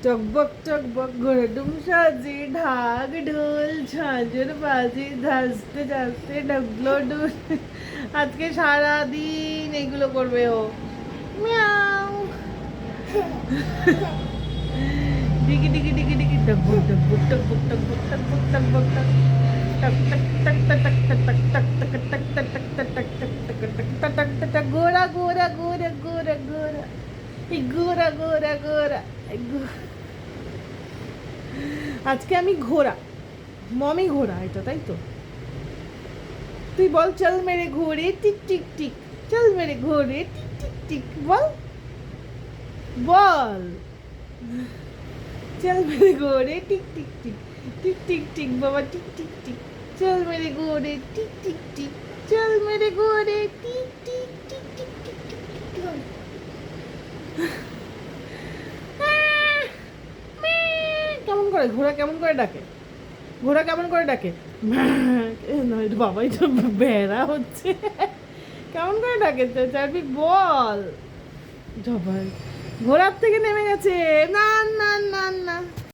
টকবক টকবক ঘোড়াডুম সাজে ঢাক ঢোল ঝাঁঝর বাজে ধাসতে ধাসতে ঢগলো ডুল। আজকে সারাদিন এগুলো করবে ও। মিয়াও ডিগি ডিগি ডিগি ডিগি টকবক টকবক টকবক টকবক টকবক টকবক টক টক টক টক টক টক টক টক টক টক টক টক টক টক টক টক টক টক গোরা গোরা গোরা গোরা গোরা এই গোরা গোরা গোরা আজকে আমি ঘোড়া, মমি ঘোড়া এটা, তাই তো? তুই বল চল মেরে ঘোড়ে টিক টিক টিক, চল মেরে ঘোড়ে টিক টিক টিক, বল বল চল মেরে ঘোড়ে টিক টিক টিক, টিক টিক টিক বাবা টিক টিক টিক, চল মেরে ঘোড়ে টিক টিক টিক, চল মেরে ঘোড়ে টিক টিক টিক টিক টিক টিক টিক। কেমন করে ঘোড়া কেমন করে ডাকে? ঘোড়া কেমন করে ডাকে? বাবা এটা বেড়া হচ্ছে। কেমন করে ডাকে চারপিক বল। জবাই ঘোড়ার থেকে নেমে গেছে। না না না না